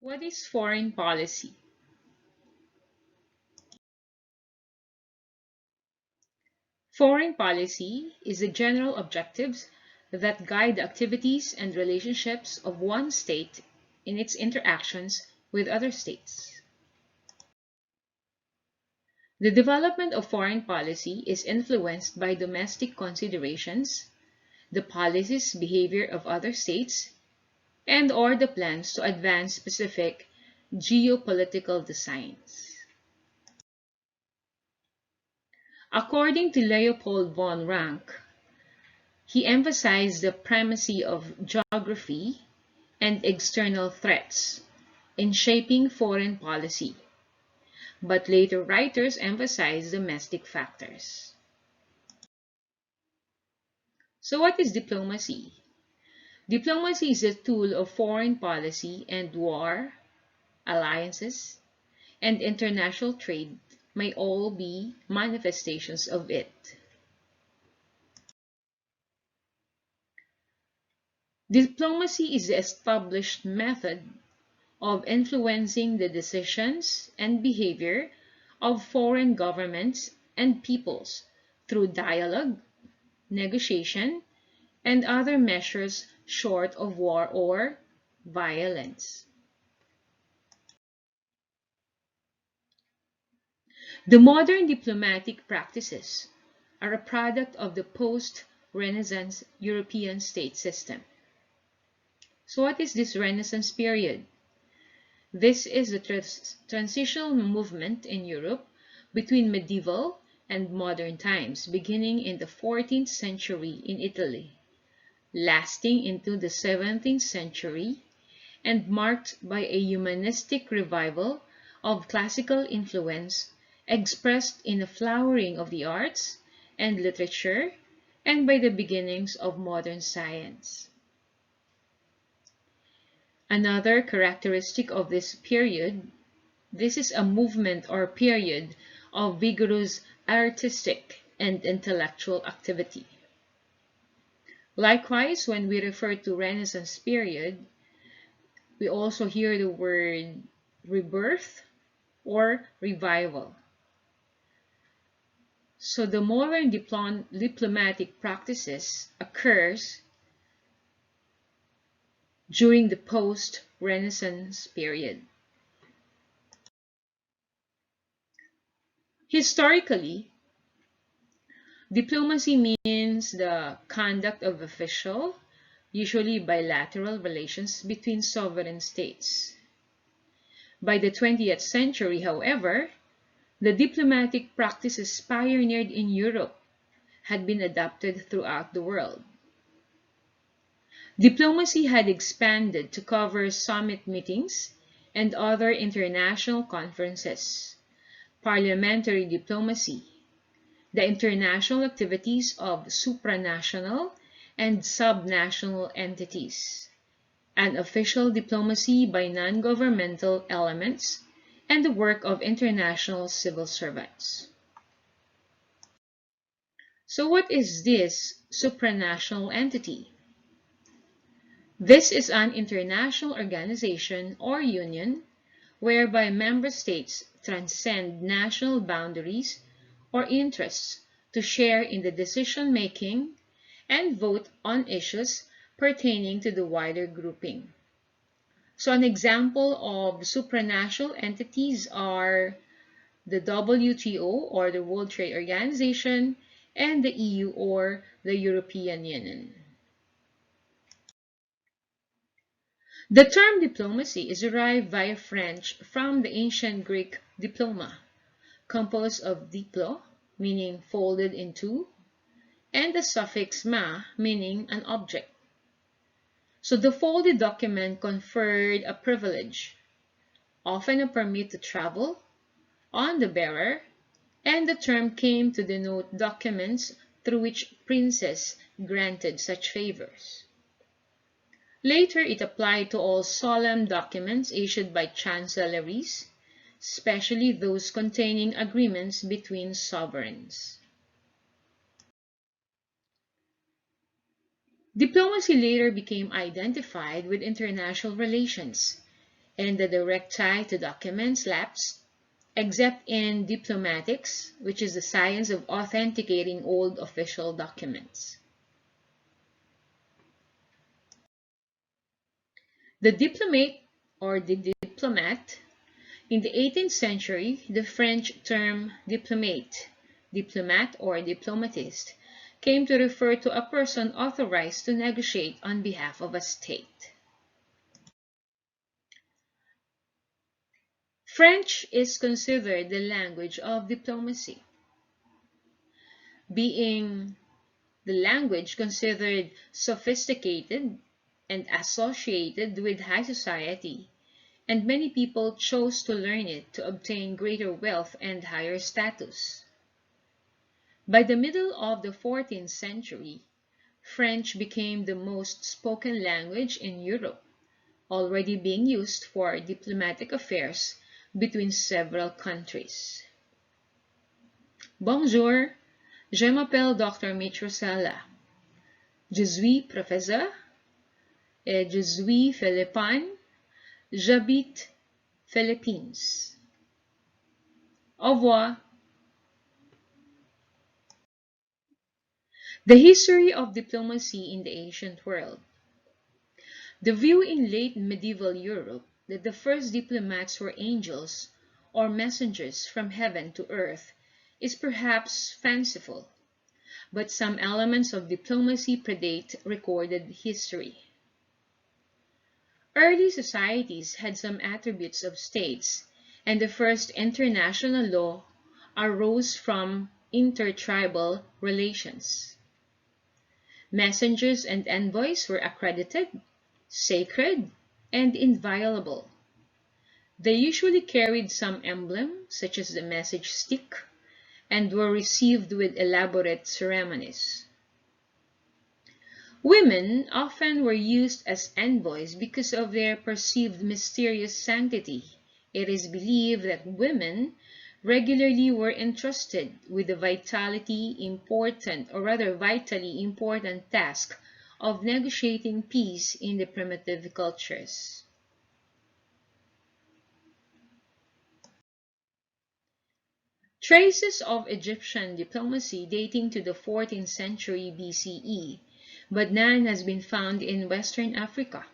What is foreign policy? Foreign policy is the general objectives that guide the activities and relationships of one state in its interactions with other states. The development of foreign policy is influenced by domestic considerations, the policies behavior of other states, and/or the plans to advance specific geopolitical designs. According to Leopold von Ranke, he emphasized the primacy of geography and external threats in shaping foreign policy, but later writers emphasized domestic factors. So what is diplomacy? Diplomacy is a tool of foreign policy, and war, alliances, and international trade may all be manifestations of it. Diplomacy is the established method of influencing the decisions and behavior of foreign governments and peoples through dialogue, negotiation, and other measures short of war or violence. The modern diplomatic practices are a product of the post-Renaissance European state system. So what is this Renaissance period? This is the transitional movement in Europe between medieval and modern times, beginning in the 14th century in Italy, lasting into the 17th century, and marked by a humanistic revival of classical influence expressed in a flowering of the arts and literature, and by the beginnings of modern science. Another characteristic of this period, this is a movement or period of vigorous artistic and intellectual activity. Likewise, when we refer to Renaissance period, we also hear the word rebirth or revival. So the modern diplomatic practices occurs during the post-Renaissance period. Historically, diplomacy means the conduct of official, usually bilateral relations between sovereign states. By the 20th century, however, the diplomatic practices pioneered in Europe had been adopted throughout the world. Diplomacy had expanded to cover summit meetings and other international conferences, parliamentary diplomacy, the international activities of supranational and subnational entities, and official diplomacy by non-governmental elements, and the work of international civil servants. So what is this supranational entity? This is an international organization or union whereby member states transcend national boundaries or interests to share in the decision-making and vote on issues pertaining to the wider grouping. So an example of supranational entities are the WTO or the World Trade Organization and the EU or the European Union. The term diplomacy is derived via French from the ancient Greek diploma, composed of diplo, meaning folded in two, and the suffix ma, meaning an object. So the folded document conferred a privilege, often a permit to travel, on the bearer, and the term came to denote documents through which princes granted such favors. Later, it applied to all solemn documents issued by chancelleries, especially those containing agreements between sovereigns. Diplomacy later became identified with international relations and the direct tie to documents lapsed, except in diplomatics, which is the science of authenticating old official documents. The diplomate or the diplomat. In the 18th century, the French term diplomate, diplomat or diplomatist, came to refer to a person authorized to negotiate on behalf of a state. French is considered the language of diplomacy, being the language considered sophisticated and associated with high society, and many people chose to learn it to obtain greater wealth and higher status. By the middle of the 14th century, French became the most spoken language in Europe, already being used for diplomatic affairs between several countries. Bonjour, je m'appelle Dr. Mitrosella. Je suis professeur et je suis philippin. J'habite Philippines. Au revoir. The history of diplomacy in the ancient world. The view in late medieval Europe that the first diplomats were angels or messengers from heaven to earth is perhaps fanciful, but some elements of diplomacy predate recorded history. Early societies had some attributes of states, and the first international law arose from intertribal relations. Messengers and envoys were accredited, sacred, and inviolable. They usually carried some emblem, such as the message stick, and were received with elaborate ceremonies. Women often were used as envoys because of their perceived mysterious sanctity. It is believed that women regularly were entrusted with the vitally important task of negotiating peace in the primitive cultures. Traces of Egyptian diplomacy dating to the 14th century BCE, but none has been found in Western Africa.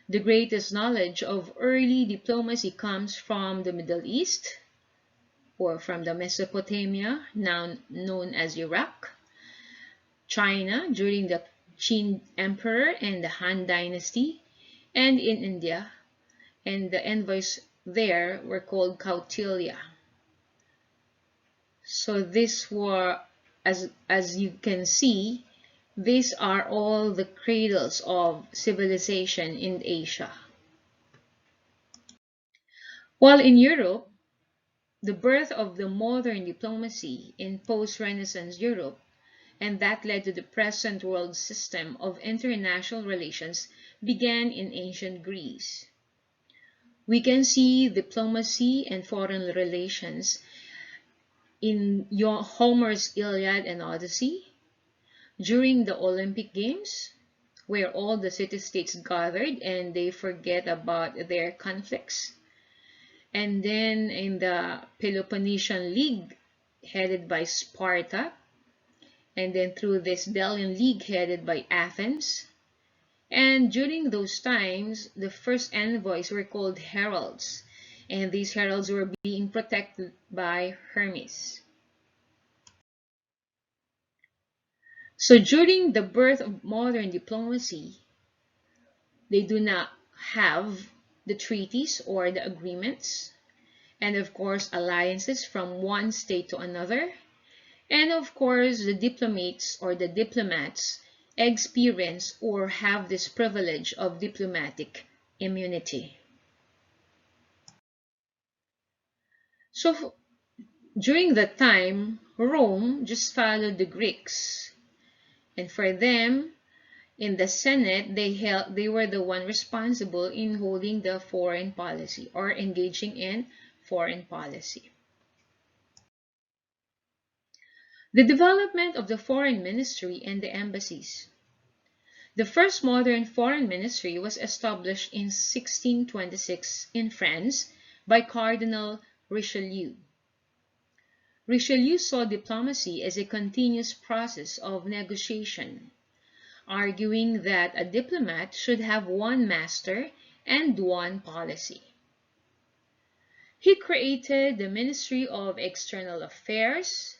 The greatest knowledge of early diplomacy comes from the Middle East, or from the Mesopotamia, now known as Iraq, China during the Qin Emperor and the Han Dynasty, and in India, and the envoys there were called Kautilya. So this were, as you can see, these are all the cradles of civilization in Asia. While in Europe, the birth of the modern diplomacy in post-Renaissance Europe, and that led to the present world system of international relations, began in ancient Greece. We can see diplomacy and foreign relations in Homer's Iliad and Odyssey, during the Olympic Games, where all the city-states gathered and they forget about their conflicts. And then in the Peloponnesian League, headed by Sparta, and then through this Delian League headed by Athens. And during those times, the first envoys were called heralds, and these heralds were being protected by Hermes. So during the birth of modern diplomacy, they do not have the treaties or the agreements, and of course alliances from one state to another, and of course the diplomates or the diplomats experience or have this privilege of diplomatic immunity. So during that time, Rome just followed the Greeks, and for them, in the Senate, they were the one responsible in holding the foreign policy or engaging in foreign policy. The development of the foreign ministry and the embassies. The first modern foreign ministry was established in 1626 in France by Cardinal Richelieu. Richelieu saw diplomacy as a continuous process of negotiation, arguing that a diplomat should have one master and one policy. He created the Ministry of External Affairs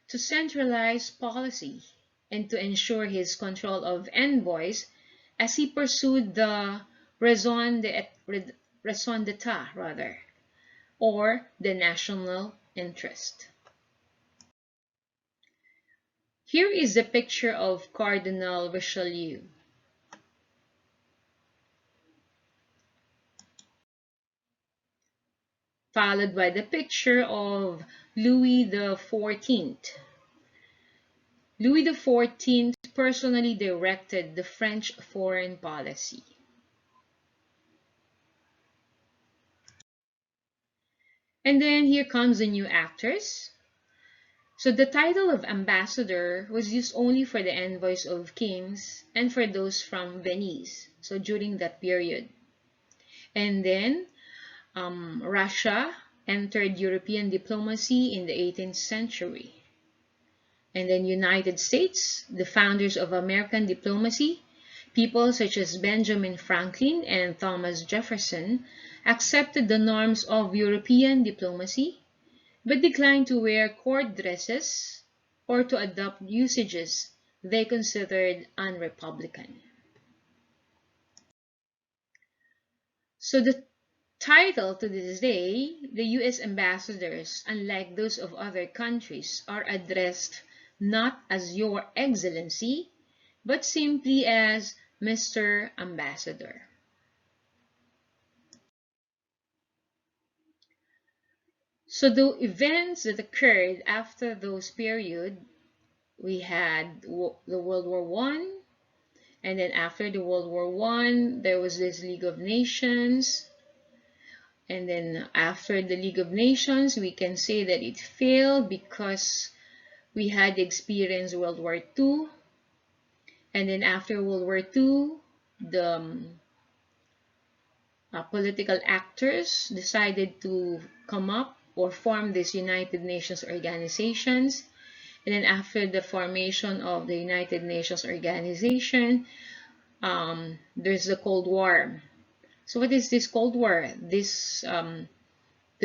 to centralize policy and to ensure his control of envoys as he pursued the raison d'etat, or the national interest. Here is a picture of Cardinal Richelieu. Followed by the picture of Louis XIV. Louis XIV personally directed the French foreign policy. And then here comes the new actors. So the title of ambassador was used only for the envoys of kings and for those from Venice, so during that period. And then Russia entered European diplomacy in the 18th century. And then United States, the founders of American diplomacy, people such as Benjamin Franklin and Thomas Jefferson, accepted the norms of European diplomacy, but declined to wear court dresses or to adopt usages they considered unrepublican. So the title to this day, the U.S. ambassadors, unlike those of other countries, are addressed not as Your Excellency, but simply as Mr. Ambassador. So the events that occurred after those period, we had the World War I, and then after the World War I, there was this League of Nations. And then after the League of Nations, we can say that it failed because we had experienced World War II. And then after World War II, the political actors decided to come up or form these United Nations organizations. And then after the formation of the United Nations organization, there's the Cold War. So what is this Cold War? The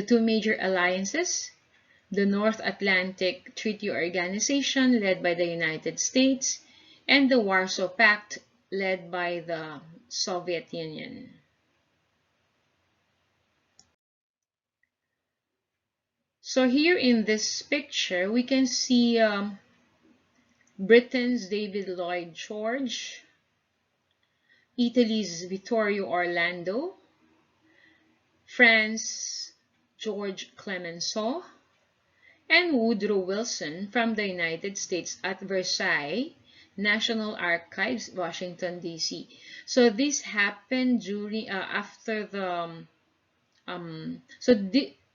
two major alliances, the North Atlantic Treaty Organization led by the United States, and the Warsaw Pact led by the Soviet Union. So here in this picture, we can see Britain's David Lloyd George, Italy's Vittorio Orlando, France, George Clemenceau, and Woodrow Wilson from the United States at Versailles National Archives, Washington, D.C. So this happened during after the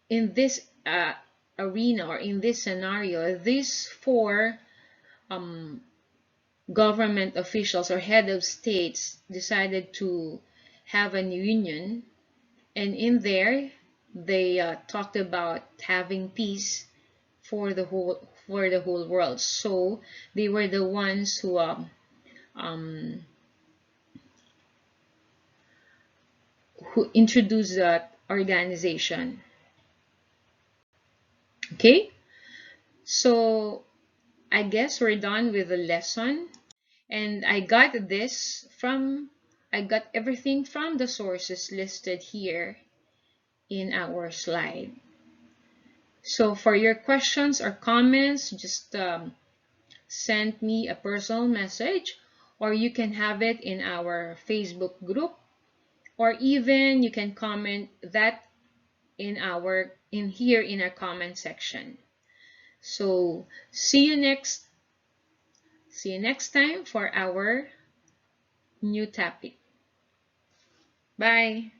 in this arena, or in this scenario, these four government officials or head of states decided to have a union, and in there they talked about having peace for the whole world. So they were the ones who introduced that organization. Okay, so I guess we're done with the lesson, and I got everything from the sources listed here in our slide. So for your questions or comments, just send me a personal message, or you can have it in our Facebook group, or even you can comment that in our comment section. So see you next time for our new topic. Bye.